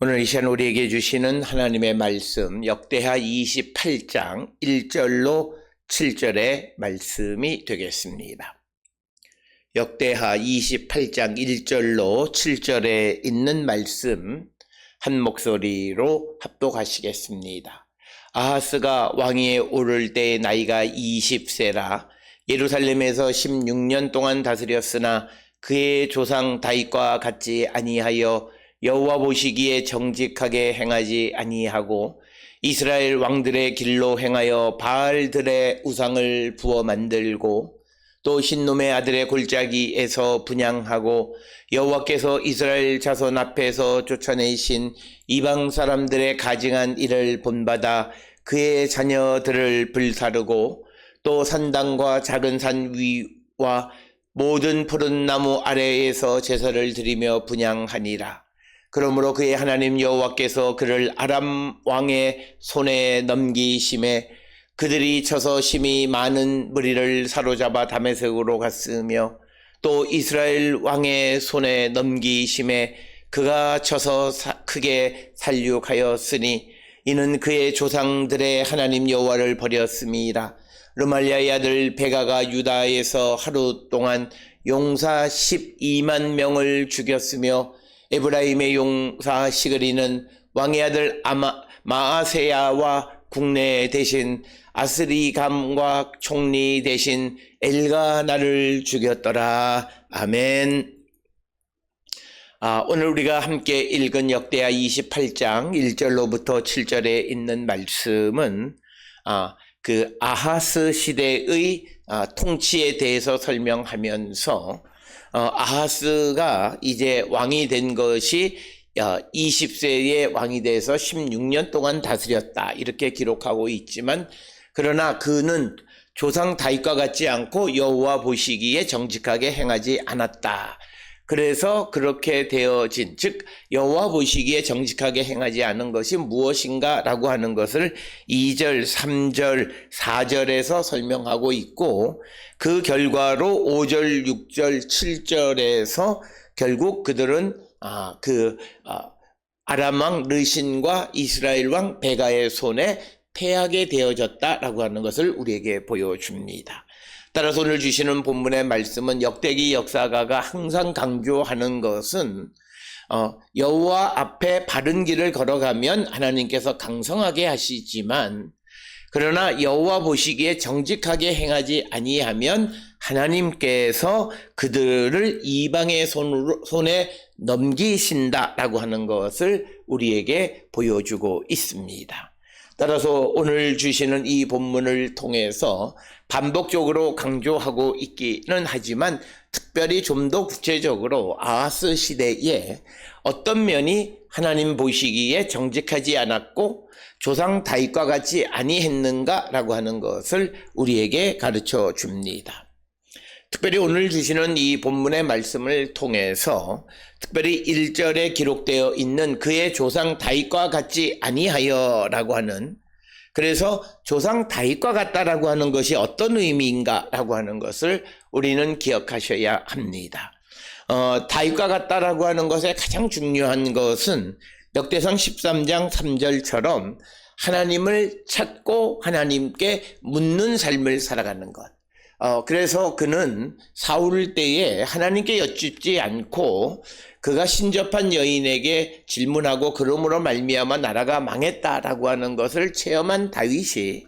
오늘 이 시간 우리에게 주시는 하나님의 말씀 역대하 28장 1절로 7절의 말씀이 되겠습니다. 역대하 28장 1절로 7절에 있는 말씀 한 목소리로 합독하시겠습니다. 아하스가 왕위에 오를 때 나이가 20세라 예루살렘에서 16년 동안 다스렸으나 그의 조상 다윗과 같지 아니하여 여호와 보시기에 정직하게 행하지 아니하고 이스라엘 왕들의 길로 행하여 바알들의 우상을 부어 만들고 또 신놈의 아들의 골짜기에서 분향하고 여호와께서 이스라엘 자손 앞에서 쫓아내신 이방 사람들의 가증한 일을 본받아 그의 자녀들을 불사르고 또 산당과 작은 산 위와 모든 푸른 나무 아래에서 제사를 드리며 분향하니라. 그러므로 그의 하나님 여호와께서 그를 아람 왕의 손에 넘기심에 그들이 쳐서 심히 많은 무리를 사로잡아 다메섹으로 갔으며 또 이스라엘 왕의 손에 넘기심에 그가 쳐서 크게 살육하였으니 이는 그의 조상들의 하나님 여호와를 버렸음이라. 르말리아의 아들 베가가 유다에서 하루 동안 용사 12만 명을 죽였으며 에브라임의 용사 시그리는 왕의 아들 마아세야와 국내 대신 아스리감과 총리 대신 엘가나를 죽였더라. 아멘. 오늘 우리가 함께 읽은 역대하 28장 1절로부터 7절에 있는 말씀은 그 아하스 시대의 통치에 대해서 설명하면서 아하스가 이제 왕이 된 것이 20세의 왕이 돼서 16년 동안 다스렸다 이렇게 기록하고 있지만 그러나 그는 조상 다윗과 같지 않고 여호와 보시기에 정직하게 행하지 않았다. 그래서 그렇게 되어진 즉 여호와 보시기에 정직하게 행하지 않은 것이 무엇인가 라고 하는 것을 2절, 3절, 4절에서 설명하고 있고 그 결과로 5절, 6절, 7절에서 결국 그들은 아람 왕 르신과 이스라엘 왕 베가의 손에 패하게 되어졌다라고 하는 것을 우리에게 보여줍니다. 따라서 오늘 주시는 본문의 말씀은 역대기 역사가가 항상 강조하는 것은 여호와 앞에 바른 길을 걸어가면 하나님께서 강성하게 하시지만 그러나 여호와 보시기에 정직하게 행하지 아니하면 하나님께서 그들을 이방의 손에 넘기신다라고 하는 것을 우리에게 보여주고 있습니다. 따라서 오늘 주시는 이 본문을 통해서 반복적으로 강조하고 있기는 하지만 특별히 좀 더 구체적으로 아하스 시대에 어떤 면이 하나님 보시기에 정직하지 않았고 조상 다윗과 같이 아니했는가라고 하는 것을 우리에게 가르쳐 줍니다. 특별히 오늘 주시는 이 본문의 말씀을 통해서 특별히 1절에 기록되어 있는 그의 조상 다윗과 같지 아니하여 라고 하는 그래서 조상 다윗과 같다라고 하는 것이 어떤 의미인가 라고 하는 것을 우리는 기억하셔야 합니다. 다윗과 같다라고 하는 것의 가장 중요한 것은 역대상 13장 3절처럼 하나님을 찾고 하나님께 묻는 삶을 살아가는 것. 그래서 그는 사울 때에 하나님께 여쭙지 않고 그가 신접한 여인에게 질문하고 그러므로 말미암아 나라가 망했다라고 하는 것을 체험한 다윗이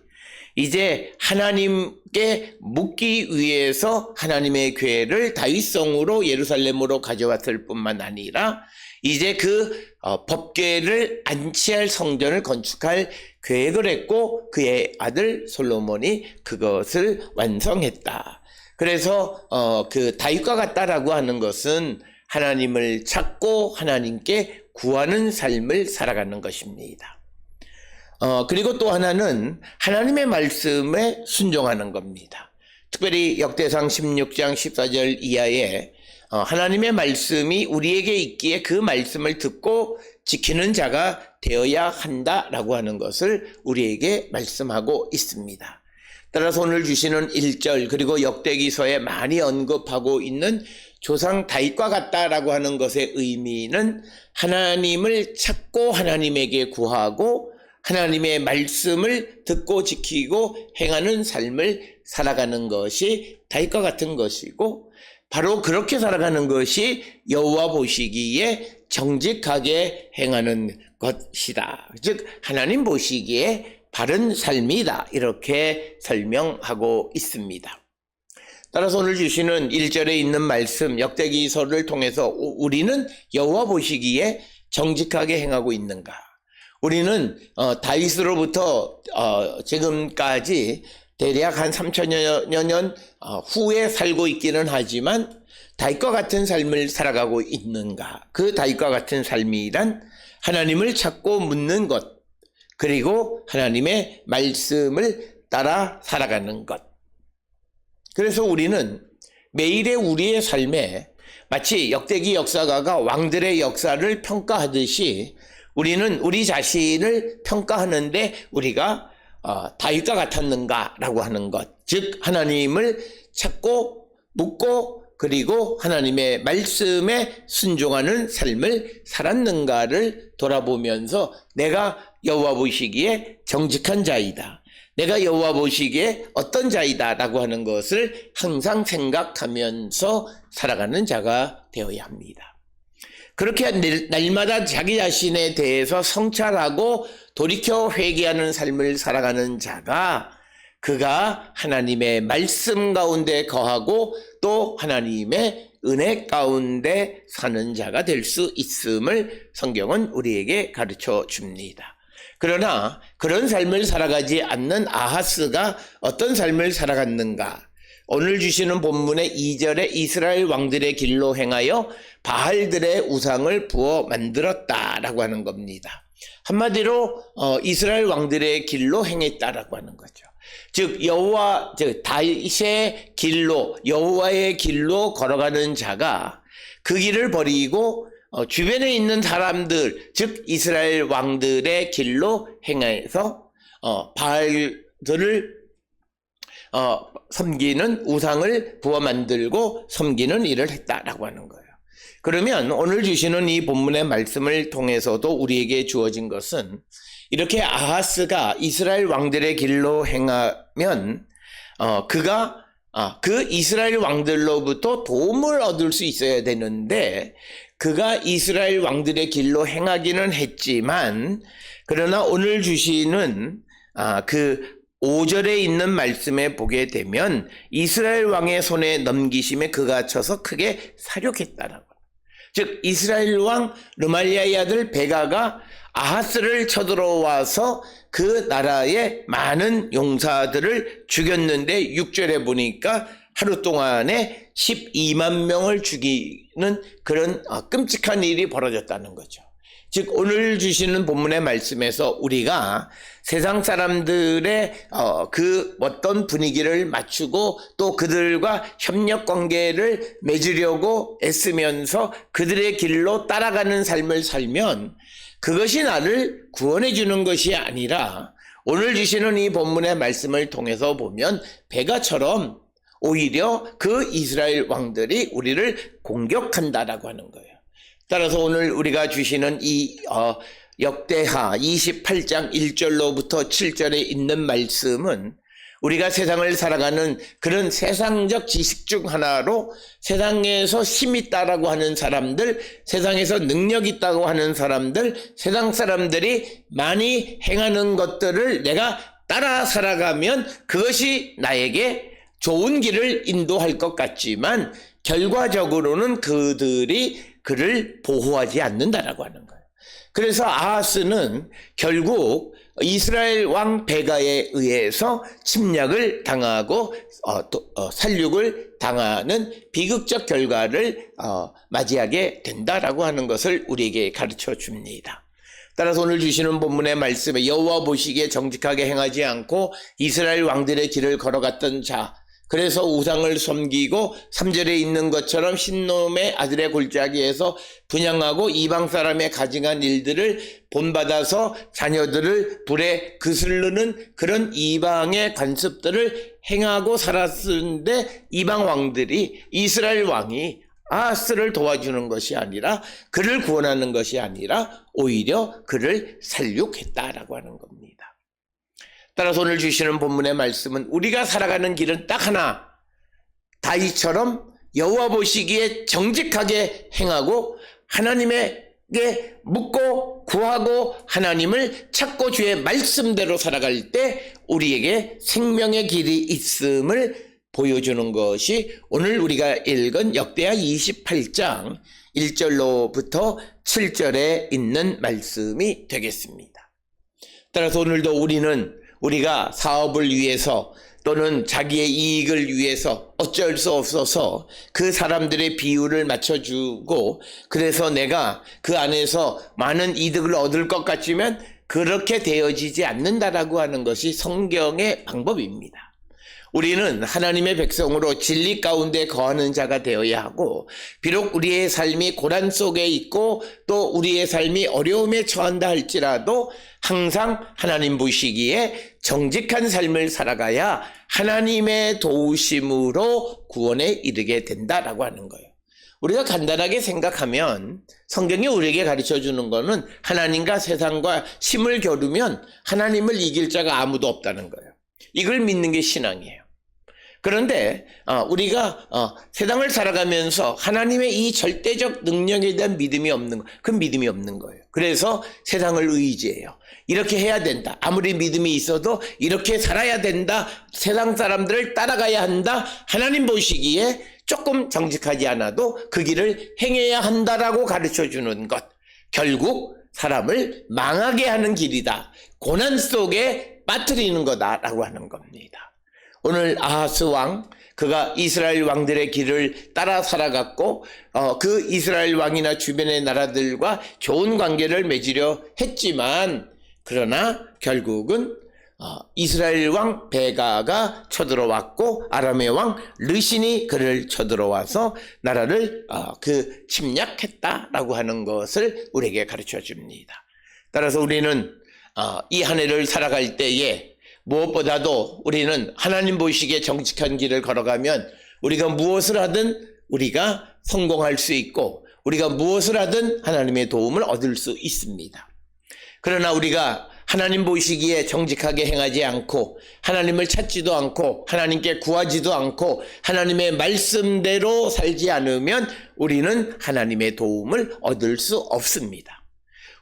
이제 하나님께 묻기 위해서 하나님의 궤를 다윗성으로 예루살렘으로 가져왔을 뿐만 아니라 이제 그 법궤를 안치할 성전을 건축할 계획을 했고 그의 아들 솔로몬이 그것을 완성했다. 그래서 그 다윗과 같다라고 하는 것은 하나님을 찾고 하나님께 구하는 삶을 살아가는 것입니다. 그리고 또 하나는 하나님의 말씀에 순종하는 겁니다. 특별히 역대상 16장 14절 이하에 하나님의 말씀이 우리에게 있기에 그 말씀을 듣고 지키는 자가 되어야 한다라고 하는 것을 우리에게 말씀하고 있습니다. 따라서 오늘 주시는 1절 그리고 역대기서에 많이 언급하고 있는 조상 다윗과 같다라고 하는 것의 의미는 하나님을 찾고 하나님에게 구하고 하나님의 말씀을 듣고 지키고 행하는 삶을 살아가는 것이 다윗과 같은 것이고, 바로 그렇게 살아가는 것이 여호와 보시기에 정직하게 행하는 것이다. 즉 하나님 보시기에 바른 삶이다. 이렇게 설명하고 있습니다. 따라서 오늘 주시는 1절에 있는 말씀 역대기서를 통해서 우리는 여호와 보시기에 정직하게 행하고 있는가? 우리는 다윗으로부터 지금까지 대략 한 3천여 년 후에 살고 있기는 하지만 다윗과 같은 삶을 살아가고 있는가? 그 다윗과 같은 삶이란 하나님을 찾고 묻는 것, 그리고 하나님의 말씀을 따라 살아가는 것. 그래서 우리는 매일의 우리의 삶에 마치 역대기 역사가가 왕들의 역사를 평가하듯이 우리는 우리 자신을 평가하는데 우리가 다윗과 같았는가라고 하는 것, 즉 하나님을 찾고 묻고 그리고 하나님의 말씀에 순종하는 삶을 살았는가를 돌아보면서 내가 여호와 보시기에 정직한 자이다, 내가 여호와 보시기에 어떤 자이다 라고 하는 것을 항상 생각하면서 살아가는 자가 되어야 합니다. 그렇게 날마다 자기 자신에 대해서 성찰하고 돌이켜 회개하는 삶을 살아가는 자가, 그가 하나님의 말씀 가운데 거하고 또 하나님의 은혜 가운데 사는 자가 될 수 있음을 성경은 우리에게 가르쳐 줍니다. 그러나 그런 삶을 살아가지 않는 아하스가 어떤 삶을 살아갔는가? 오늘 주시는 본문의 2절에 이스라엘 왕들의 길로 행하여 바알들의 우상을 부어 만들었다라고 하는 겁니다. 한마디로 이스라엘 왕들의 길로 행했다라고 하는 거죠. 즉 다윗의 길로, 여호와의 길로 걸어가는 자가 그 길을 버리고 주변에 있는 사람들, 즉 이스라엘 왕들의 길로 행해서 바알들을 섬기는, 우상을 부어 만들고 섬기는 일을 했다라고 하는 거예요. 그러면 오늘 주시는 이 본문의 말씀을 통해서도 우리에게 주어진 것은, 이렇게 아하스가 이스라엘 왕들의 길로 행하면 그가 그 이스라엘 왕들로부터 도움을 얻을 수 있어야 되는데, 그가 이스라엘 왕들의 길로 행하기는 했지만, 그러나 오늘 주시는 그 5절에 있는 말씀에 보게 되면 이스라엘 왕의 손에 넘기심에 그가 쳐서 크게 사륙했다라고. 즉 이스라엘 왕 르말리아의 아들 베가가 아하스를 쳐들어와서 그 나라의 많은 용사들을 죽였는데 6절에 보니까 하루 동안에 12만 명을 죽이는 그런 끔찍한 일이 벌어졌다는 거죠. 즉 오늘 주시는 본문의 말씀에서 우리가 세상 사람들의 그 어떤 분위기를 맞추고 또 그들과 협력 관계를 맺으려고 애쓰면서 그들의 길로 따라가는 삶을 살면 그것이 나를 구원해 주는 것이 아니라, 오늘 주시는 이 본문의 말씀을 통해서 보면 베가처럼 오히려 그 이스라엘 왕들이 우리를 공격한다라고 하는 거예요. 따라서 오늘 우리가 주시는 이 역대하 28장 1절로부터 7절에 있는 말씀은 우리가 세상을 살아가는 그런 세상적 지식 중 하나로, 세상에서 힘 있다라고 하는 사람들, 세상에서 능력 있다고 하는 사람들, 세상 사람들이 많이 행하는 것들을 내가 따라 살아가면 그것이 나에게 좋은 길을 인도할 것 같지만 결과적으로는 그들이 그를 보호하지 않는다라고 하는 거예요. 그래서 아하스는 결국 이스라엘 왕 베가에 의해서 침략을 당하고 살육을 당하는 비극적 결과를 맞이하게 된다라고 하는 것을 우리에게 가르쳐 줍니다. 따라서 오늘 주시는 본문의 말씀에 여호와 보시기에 정직하게 행하지 않고 이스라엘 왕들의 길을 걸어갔던 자, 그래서 우상을 섬기고 3절에 있는 것처럼 신놈의 아들의 골짜기에서 분양하고 이방 사람의 가증한 일들을 본받아서 자녀들을 불에 그슬르는 그런 이방의 관습들을 행하고 살았는데, 이방 왕들이, 이스라엘 왕이 아하스를 도와주는 것이 아니라, 그를 구원하는 것이 아니라 오히려 그를 살육했다라고 하는 겁니다. 따라서 오늘 주시는 본문의 말씀은 우리가 살아가는 길은 딱 하나, 다윗처럼 여호와 보시기에 정직하게 행하고 하나님에게 묻고 구하고 하나님을 찾고 주의 말씀대로 살아갈 때 우리에게 생명의 길이 있음을 보여주는 것이 오늘 우리가 읽은 역대하 28장 1절로부터 7절에 있는 말씀이 되겠습니다. 따라서 오늘도 우리가 사업을 위해서 또는 자기의 이익을 위해서 어쩔 수 없어서 그 사람들의 비율을 맞춰주고, 그래서 내가 그 안에서 많은 이득을 얻을 것 같지만 그렇게 되어지지 않는다라고 하는 것이 성경의 방법입니다. 우리는 하나님의 백성으로 진리 가운데 거하는 자가 되어야 하고, 비록 우리의 삶이 고난 속에 있고 또 우리의 삶이 어려움에 처한다 할지라도 항상 하나님 보시기에 정직한 삶을 살아가야 하나님의 도우심으로 구원에 이르게 된다라고 하는 거예요. 우리가 간단하게 생각하면 성경이 우리에게 가르쳐 주는 거는 하나님과 세상과 힘을 겨루면 하나님을 이길 자가 아무도 없다는 거예요. 이걸 믿는 게 신앙이에요. 그런데 우리가 세상을 살아가면서 하나님의 이 절대적 능력에 대한 믿음이 없는 거, 그 믿음이 없는 거예요. 그래서 세상을 의지해요. 이렇게 해야 된다. 아무리 믿음이 있어도 이렇게 살아야 된다. 세상 사람들을 따라가야 한다. 하나님 보시기에 조금 정직하지 않아도 그 길을 행해야 한다라고 가르쳐주는 것, 결국 사람을 망하게 하는 길이다. 고난 속에 빠뜨리는 거다라고 하는 겁니다. 오늘 아하스 왕, 그가 이스라엘 왕들의 길을 따라 살아갔고 그 이스라엘 왕이나 주변의 나라들과 좋은 관계를 맺으려 했지만, 그러나 결국은 이스라엘 왕 베가가 쳐들어왔고 아람의 왕 르신이 그를 쳐들어와서 나라를 침략했다라고 하는 것을 우리에게 가르쳐 줍니다. 따라서 우리는 이 한 해를 살아갈 때에 무엇보다도 우리는 하나님 보시기에 정직한 길을 걸어가면 우리가 무엇을 하든 우리가 성공할 수 있고, 우리가 무엇을 하든 하나님의 도움을 얻을 수 있습니다. 그러나 우리가 하나님 보시기에 정직하게 행하지 않고 하나님을 찾지도 않고 하나님께 구하지도 않고 하나님의 말씀대로 살지 않으면 우리는 하나님의 도움을 얻을 수 없습니다.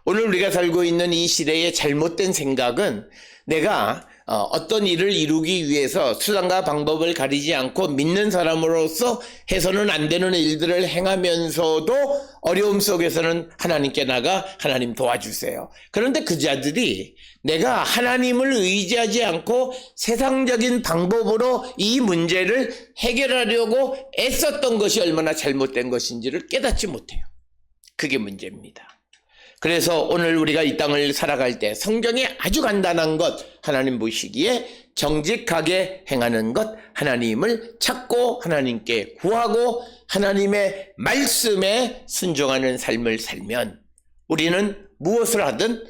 오늘 우리가 살고 있는 이 시대의 잘못된 생각은 내가 어떤 일을 이루기 위해서 수단과 방법을 가리지 않고 믿는 사람으로서 해서는 안 되는 일들을 행하면서도 어려움 속에서는 하나님께 나가 하나님 도와주세요. 그런데 그 자들이 내가 하나님을 의지하지 않고 세상적인 방법으로 이 문제를 해결하려고 애썼던 것이 얼마나 잘못된 것인지를 깨닫지 못해요. 그게 문제입니다. 그래서 오늘 우리가 이 땅을 살아갈 때 성경에 아주 간단한 것, 하나님 보시기에 정직하게 행하는 것, 하나님을 찾고 하나님께 구하고 하나님의 말씀에 순종하는 삶을 살면 우리는 무엇을 하든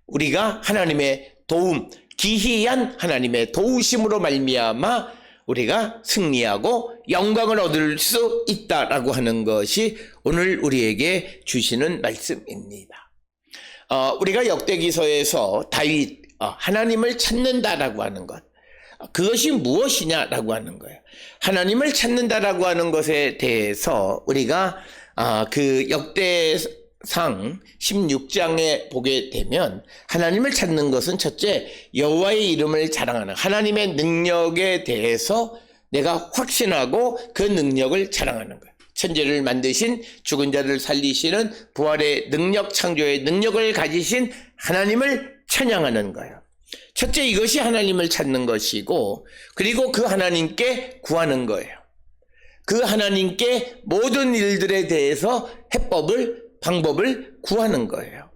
우리가 하나님의 도움, 기이한 하나님의 도우심으로 말미암아 우리가 승리하고 영광을 얻을 수 있다라고 하는 것이 오늘 우리에게 주시는 말씀입니다. 우리가 역대기서에서 다윗 하나님을 찾는다라고 하는 것, 그것이 무엇이냐라고 하는 거예요. 하나님을 찾는다라고 하는 것에 대해서 우리가 그 역대상 16장에 보게 되면 하나님을 찾는 것은 첫째, 여호와의 이름을 자랑하는 하나님의 능력에 대해서 내가 확신하고 그 능력을 자랑하는 거예요. 천지를 만드신, 죽은 자를 살리시는 부활의 능력, 창조의 능력을 가지신 하나님을 찬양하는 거예요. 첫째, 이것이 하나님을 찾는 것이고, 그리고 그 하나님께 구하는 거예요. 그 하나님께 모든 일들에 대해서 해법을, 방법을 구하는 거예요.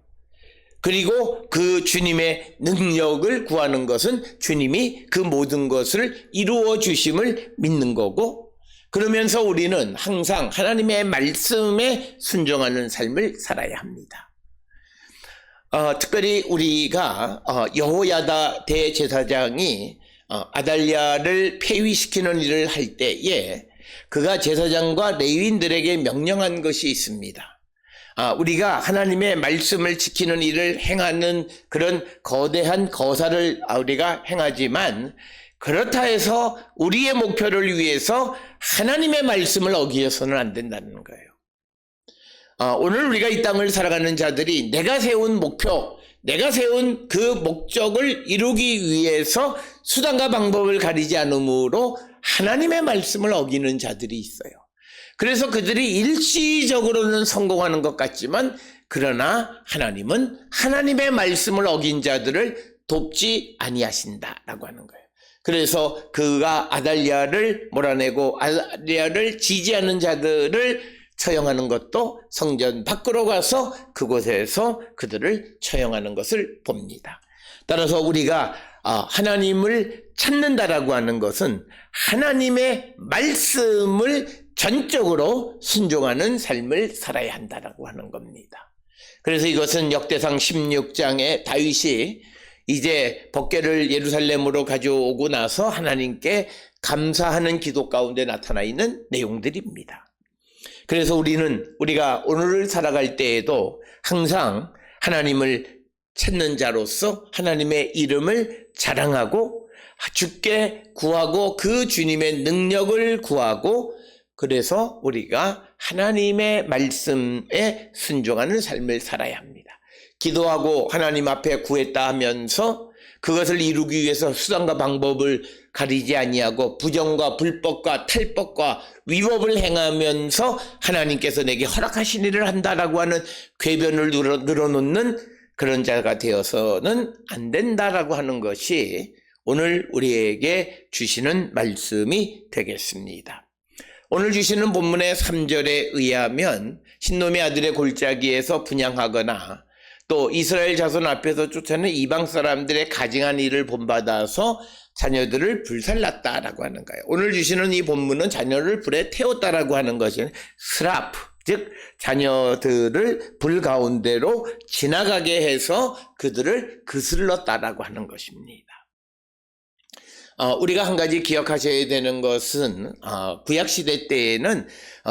그리고 그 주님의 능력을 구하는 것은 주님이 그 모든 것을 이루어 주심을 믿는 거고, 그러면서 우리는 항상 하나님의 말씀에 순종하는 삶을 살아야 합니다. 특별히 우리가 여호야다 대제사장이 아달랴를 폐위시키는 일을 할 때에 그가 제사장과 레위인들에게 명령한 것이 있습니다. 우리가 하나님의 말씀을 지키는 일을 행하는 그런 거대한 거사를 우리가 행하지만, 그렇다 해서 우리의 목표를 위해서 하나님의 말씀을 어기어서는 안 된다는 거예요. 오늘 우리가 이 땅을 살아가는 자들이 내가 세운 목표, 내가 세운 그 목적을 이루기 위해서 수단과 방법을 가리지 않으므로 하나님의 말씀을 어기는 자들이 있어요. 그래서 그들이 일시적으로는 성공하는 것 같지만, 그러나 하나님은 하나님의 말씀을 어긴 자들을 돕지 아니하신다라고 하는 거예요. 그래서 그가 아달랴를 몰아내고 아달랴를 지지하는 자들을 처형하는 것도 성전 밖으로 가서 그곳에서 그들을 처형하는 것을 봅니다. 따라서 우리가 하나님을 찾는다라고 하는 것은 하나님의 말씀을 전적으로 순종하는 삶을 살아야 한다라고 하는 겁니다. 그래서 이것은 역대상 16장에 다윗이 이제 법궤를 예루살렘으로 가져오고 나서 하나님께 감사하는 기도 가운데 나타나 있는 내용들입니다. 그래서 우리가 오늘을 살아갈 때에도 항상 하나님을 찾는 자로서 하나님의 이름을 자랑하고 주께 구하고 그 주님의 능력을 구하고, 그래서 우리가 하나님의 말씀에 순종하는 삶을 살아야 합니다. 기도하고 하나님 앞에 구했다 하면서 그것을 이루기 위해서 수단과 방법을 가리지 아니하고 부정과 불법과 탈법과 위법을 행하면서 하나님께서 내게 허락하신 일을 한다라고 하는 궤변을 늘어놓는 그런 자가 되어서는 안 된다라고 하는 것이 오늘 우리에게 주시는 말씀이 되겠습니다. 오늘 주시는 본문의 3절에 의하면 신놈의 아들의 골짜기에서 분향하거나 또 이스라엘 자손 앞에서 쫓아낸 이방 사람들의 가증한 일을 본받아서 자녀들을 불살랐다라고 하는 거예요. 오늘 주시는 이 본문은 자녀를 불에 태웠다라고 하는 것이 스라프, 즉 자녀들을 불 가운데로 지나가게 해서 그들을 그슬렀다라고 하는 것입니다. 우리가 한 가지 기억하셔야 되는 것은 구약시대 때에는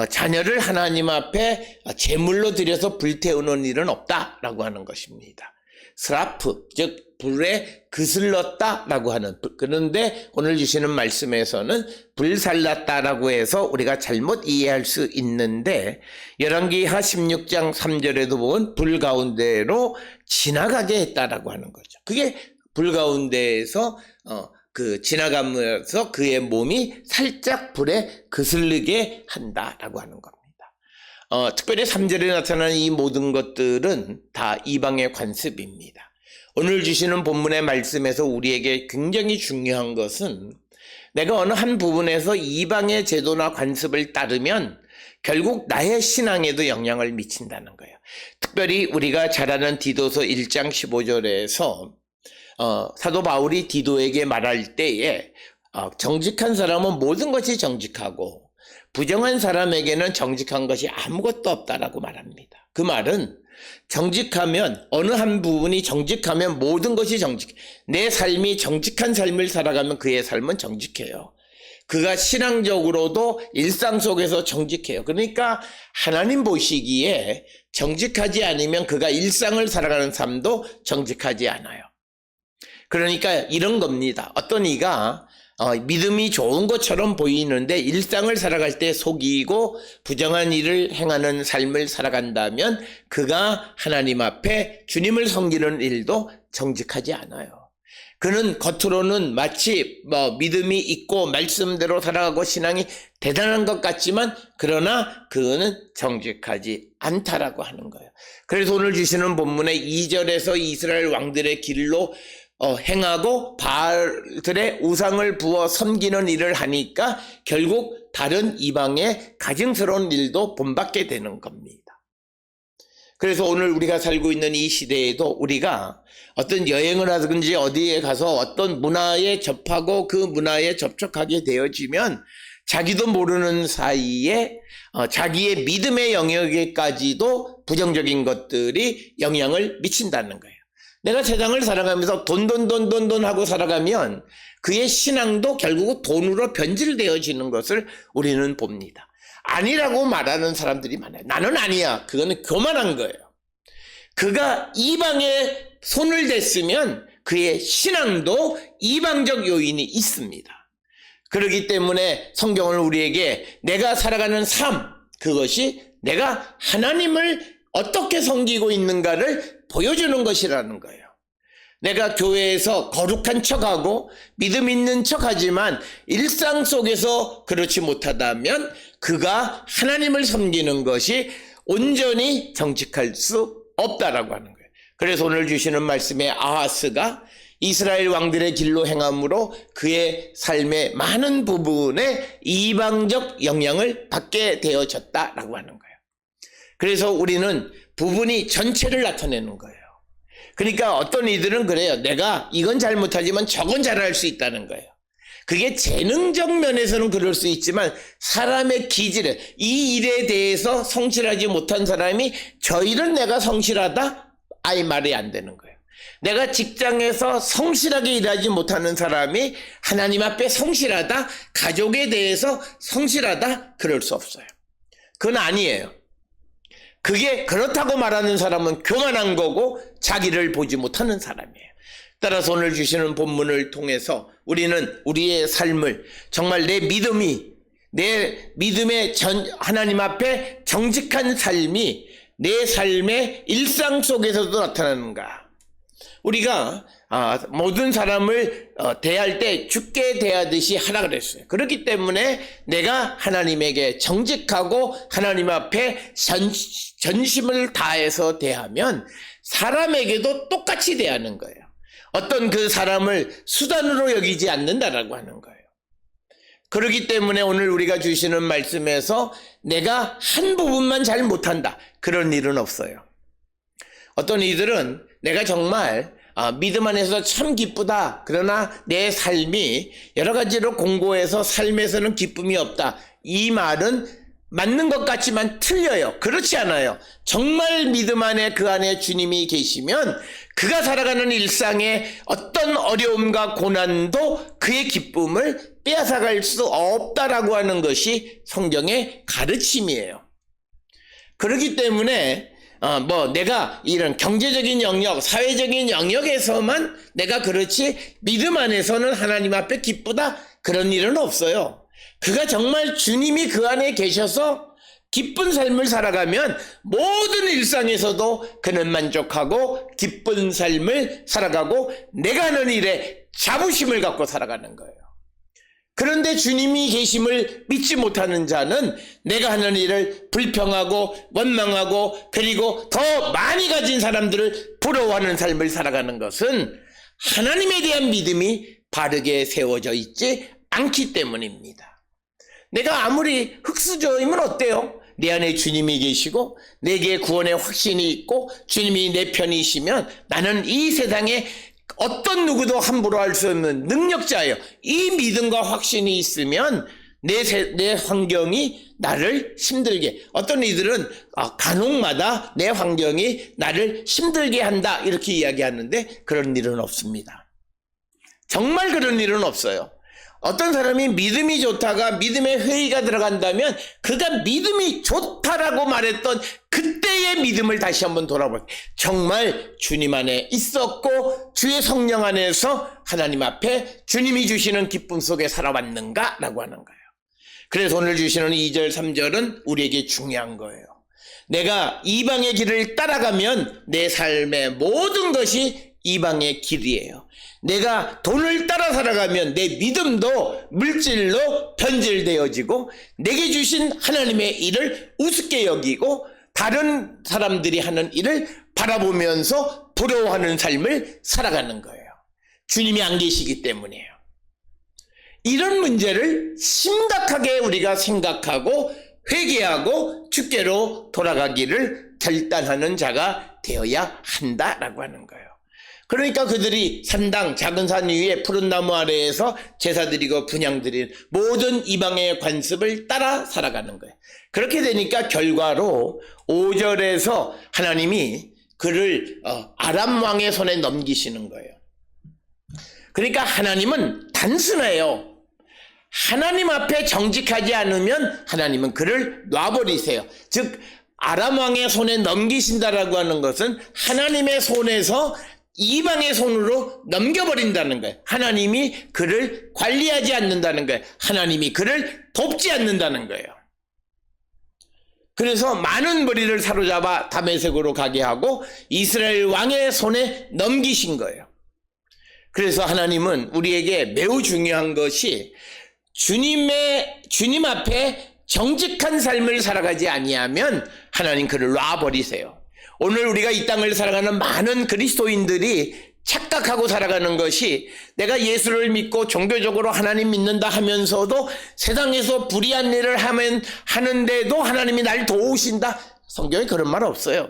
자녀를 하나님 앞에 제물로 들여서 불태우는 일은 없다라고 하는 것입니다. 스라프, 즉 불에 그슬렀다라고 하는, 그런데 오늘 주시는 말씀에서는 불살랐다라고 해서 우리가 잘못 이해할 수 있는데, 열왕기하 16장 3절에도 보면 불 가운데로 지나가게 했다라고 하는 거죠. 그게 불 가운데에서 지나가면서 그의 몸이 살짝 불에 그슬리게 한다라고 하는 겁니다. 특별히 3절에 나타나는 이 모든 것들은 다 이방의 관습입니다. 오늘 주시는 본문의 말씀에서 우리에게 굉장히 중요한 것은 내가 어느 한 부분에서 이방의 제도나 관습을 따르면 결국 나의 신앙에도 영향을 미친다는 거예요. 특별히 우리가 잘 아는 디도서 1장 15절에서 사도 바울이 디도에게 말할 때에 정직한 사람은 모든 것이 정직하고 부정한 사람에게는 정직한 것이 아무것도 없다라고 말합니다. 그 말은 정직하면, 어느 한 부분이 정직하면 모든 것이 정직해. 내 삶이 정직한 삶을 살아가면 그의 삶은 정직해요. 그가 신앙적으로도 일상 속에서 정직해요. 그러니까 하나님 보시기에 정직하지 않으면 그가 일상을 살아가는 삶도 정직하지 않아요. 그러니까 이런 겁니다. 어떤 이가 믿음이 좋은 것처럼 보이는데 일상을 살아갈 때 속이고 부정한 일을 행하는 삶을 살아간다면 그가 하나님 앞에 주님을 섬기는 일도 정직하지 않아요. 그는 겉으로는 마치 믿음이 있고 말씀대로 살아가고 신앙이 대단한 것 같지만 그러나 그는 정직하지 않다라고 하는 거예요. 그래서 오늘 주시는 본문의 2절에서 이스라엘 왕들의 길로 행하고 바알들의 우상을 부어 섬기는 일을 하니까 결국 다른 이방의 가증스러운 일도 본받게 되는 겁니다. 그래서 오늘 우리가 살고 있는 이 시대에도 우리가 어떤 여행을 하든지 어디에 가서 어떤 문화에 접하고 그 문화에 접촉하게 되어지면 자기도 모르는 사이에 자기의 믿음의 영역에까지도 부정적인 것들이 영향을 미친다는 거예요. 내가 세상을 살아가면서 돈 하고 살아가면 그의 신앙도 결국 돈으로 변질되어지는 것을 우리는 봅니다. 아니라고 말하는 사람들이 많아요. 나는 아니야. 그거는 교만한 거예요. 그가 이방에 손을 댔으면 그의 신앙도 이방적 요인이 있습니다. 그렇기 때문에 성경은 우리에게 내가 살아가는 삶, 그것이 내가 하나님을 어떻게 섬기고 있는가를 보여주는 것이라는 거예요. 내가 교회에서 거룩한 척하고 믿음 있는 척하지만 일상 속에서 그렇지 못하다면 그가 하나님을 섬기는 것이 온전히 정직할 수 없다라고 하는 거예요. 그래서 오늘 주시는 말씀에 아하스가 이스라엘 왕들의 길로 행함으로 그의 삶의 많은 부분에 이방적 영향을 받게 되어졌다라고 하는 거예요. 그래서 우리는 부분이 전체를 나타내는 거예요. 그러니까 어떤 이들은 그래요. 내가 이건 잘못하지만 저건 잘할 수 있다는 거예요. 그게 재능적 면에서는 그럴 수 있지만 사람의 기질을, 이 일에 대해서 성실하지 못한 사람이 저 일은 내가 성실하다? 아예 말이 안 되는 거예요. 내가 직장에서 성실하게 일하지 못하는 사람이 하나님 앞에 성실하다, 가족에 대해서 성실하다, 그럴 수 없어요. 그건 아니에요. 그게 그렇다고 말하는 사람은 교만한 거고 자기를 보지 못하는 사람이에요. 따라서 오늘 주시는 본문을 통해서 우리는 우리의 삶을 정말 내 믿음의 하나님 앞에 정직한 삶이 내 삶의 일상 속에서도 나타나는가. 우리가 모든 사람을 대할 때 주께 대하듯이 하라 그랬어요. 그렇기 때문에 내가 하나님에게 정직하고 하나님 앞에 전심을 다해서 대하면 사람에게도 똑같이 대하는 거예요. 어떤 그 사람을 수단으로 여기지 않는다라고 하는 거예요. 그렇기 때문에 오늘 우리가 주시는 말씀에서 내가 한 부분만 잘 못한다, 그런 일은 없어요. 어떤 이들은 내가 정말 믿음 안에서 참 기쁘다, 그러나 내 삶이 여러 가지로 공고해서 삶에서는 기쁨이 없다, 이 말은 맞는 것 같지만 틀려요. 그렇지 않아요. 정말 믿음 안에 그 안에 주님이 계시면 그가 살아가는 일상의 어떤 어려움과 고난도 그의 기쁨을 빼앗아갈 수 없다라고 하는 것이 성경의 가르침이에요. 그렇기 때문에 내가 이런 경제적인 영역, 사회적인 영역에서만 내가 그렇지 믿음 안에서는 하나님 앞에 기쁘다, 그런 일은 없어요. 그가 정말 주님이 그 안에 계셔서 기쁜 삶을 살아가면 모든 일상에서도 그는 만족하고 기쁜 삶을 살아가고 내가 하는 일에 자부심을 갖고 살아가는 거예요. 그런데 주님이 계심을 믿지 못하는 자는 내가 하는 일을 불평하고 원망하고 그리고 더 많이 가진 사람들을 부러워하는 삶을 살아가는 것은 하나님에 대한 믿음이 바르게 세워져 있지 않기 때문입니다. 내가 아무리 흙수저이면 어때요? 내 안에 주님이 계시고 내게 구원의 확신이 있고 주님이 내 편이시면 나는 이 세상에 어떤 누구도 함부로 할 수 없는 능력자예요. 이 믿음과 확신이 있으면 내 환경이 나를 힘들게, 어떤 이들은 간혹마다 내 환경이 나를 힘들게 한다, 이렇게 이야기하는데 그런 일은 없습니다. 정말 그런 일은 없어요. 어떤 사람이 믿음이 좋다가 믿음의 회의가 들어간다면 그가 믿음이 좋다라고 말했던 그때의 믿음을 다시 한번 돌아볼게요. 정말 주님 안에 있었고 주의 성령 안에서 하나님 앞에 주님이 주시는 기쁨 속에 살아왔는가 라고 하는 거예요. 그래서 오늘 주시는 2절 3절은 우리에게 중요한 거예요. 내가 이방의 길을 따라가면 내 삶의 모든 것이 이방의 길이에요. 내가 돈을 따라 살아가면 내 믿음도 물질로 변질되어지고 내게 주신 하나님의 일을 우습게 여기고 다른 사람들이 하는 일을 바라보면서 부러워하는 삶을 살아가는 거예요. 주님이 안 계시기 때문이에요. 이런 문제를 심각하게 우리가 생각하고 회개하고 주께로 돌아가기를 결단하는 자가 되어야 한다라고 하는 거예요. 그러니까 그들이 산당, 작은 산 위에 푸른 나무 아래에서 제사 드리고 분향 드린 모든 이방의 관습을 따라 살아가는 거예요. 그렇게 되니까 결과로 5절에서 하나님이 그를 아람 왕의 손에 넘기시는 거예요. 그러니까 하나님은 단순해요. 하나님 앞에 정직하지 않으면 하나님은 그를 놔버리세요. 즉 아람 왕의 손에 넘기신다라고 하는 것은 하나님의 손에서 이방의 손으로 넘겨버린다는 거예요. 하나님이 그를 관리하지 않는다는 거예요. 하나님이 그를 돕지 않는다는 거예요. 그래서 많은 무리를 사로잡아 다메섹으로 가게 하고 이스라엘 왕의 손에 넘기신 거예요. 그래서 하나님은 우리에게 매우 중요한 것이 주님 앞에 정직한 삶을 살아가지 아니하면 하나님 그를 놔버리세요. 오늘 우리가 이 땅을 살아가는 많은 그리스도인들이 착각하고 살아가는 것이 내가 예수를 믿고 종교적으로 하나님 믿는다 하면서도 세상에서 불의한 일을 하는데도 하나님이 날 도우신다. 성경에 그런 말 없어요.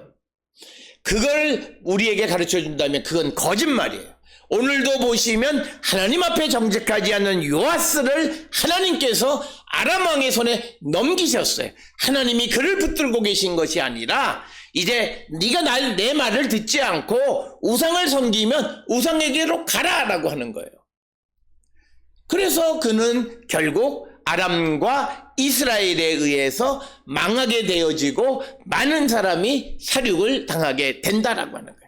그걸 우리에게 가르쳐 준다면 그건 거짓말이에요. 오늘도 보시면 하나님 앞에 정직하지 않는 요아스를 하나님께서 아람 왕의 손에 넘기셨어요. 하나님이 그를 붙들고 계신 것이 아니라 이제 네가 내 말을 듣지 않고 우상을 섬기면 우상에게로 가라라고 하는 거예요. 그래서 그는 결국 아람과 이스라엘에 의해서 망하게 되어지고 많은 사람이 살육을 당하게 된다라고 하는 거예요.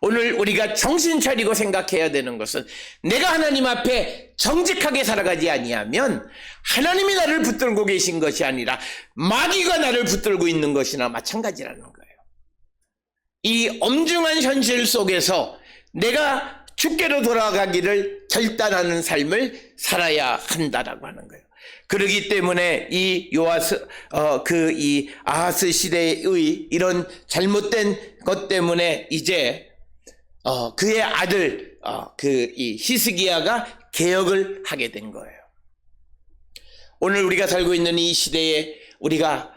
오늘 우리가 정신 차리고 생각해야 되는 것은 내가 하나님 앞에 정직하게 살아가지 아니하면 하나님이 나를 붙들고 계신 것이 아니라 마귀가 나를 붙들고 있는 것이나 마찬가지라는 거예요. 이 엄중한 현실 속에서 내가 주께로 돌아가기를 결단하는 삶을 살아야 한다라고 하는 거예요. 그러기 때문에 이 이 아하스 시대의 이런 잘못된 것 때문에 이제 그의 아들 이 히스기야가 개혁을 하게 된 거예요. 오늘 우리가 살고 있는 이 시대에 우리가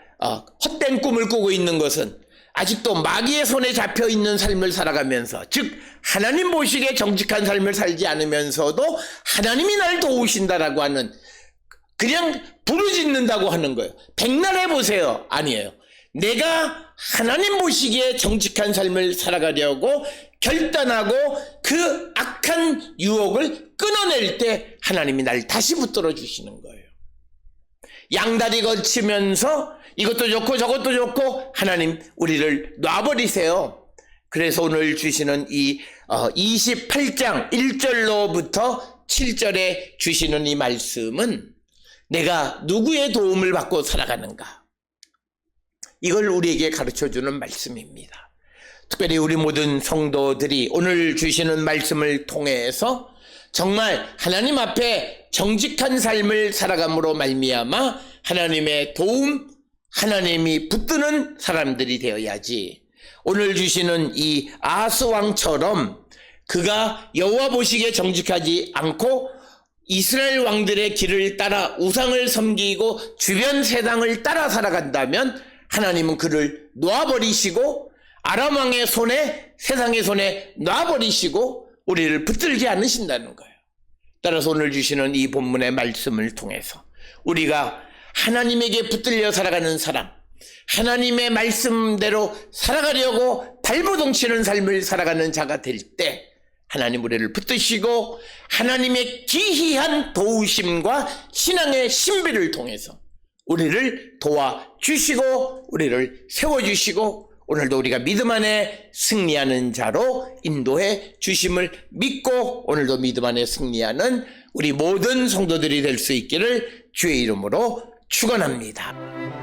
헛된 꿈을 꾸고 있는 것은 아직도 마귀의 손에 잡혀 있는 삶을 살아가면서, 즉 하나님 보시기에 정직한 삶을 살지 않으면서도 하나님이 날 도우신다라고 하는, 그냥 부르짖는다고 하는 거예요. 백날 해보세요. 아니에요. 내가 하나님 보시기에 정직한 삶을 살아가려고 결단하고 그 악한 유혹을 끊어낼 때 하나님이 날 다시 붙들어 주시는 거예요. 양다리 걸치면서 이것도 좋고 저것도 좋고 하나님 우리를 놔버리세요. 그래서 오늘 주시는 이 28장 1절로부터 7절에 주시는 이 말씀은 내가 누구의 도움을 받고 살아가는가, 이걸 우리에게 가르쳐주는 말씀입니다. 특별히 우리 모든 성도들이 오늘 주시는 말씀을 통해서 정말 하나님 앞에 정직한 삶을 살아감으로 말미암아 하나님의 도움, 하나님이 붙드는 사람들이 되어야지, 오늘 주시는 이 아하스 왕처럼 그가 여호와 보시기에 정직하지 않고 이스라엘 왕들의 길을 따라 우상을 섬기고 주변 세상을 따라 살아간다면 하나님은 그를 놓아버리시고 아람 왕의 손에, 세상의 손에 놔버리시고 우리를 붙들지 않으신다는 거예요. 따라서 오늘 주시는 이 본문의 말씀을 통해서 우리가 하나님에게 붙들려 살아가는 사람, 하나님의 말씀대로 살아가려고 발버둥치는 삶을 살아가는 자가 될 때 하나님 우리를 붙드시고 하나님의 기이한 도우심과 신앙의 신비를 통해서 우리를 도와주시고 우리를 세워주시고 오늘도 우리가 믿음 안에 승리하는 자로 인도해 주심을 믿고 오늘도 믿음 안에 승리하는 우리 모든 성도들이 될 수 있기를 주의 이름으로 축원합니다.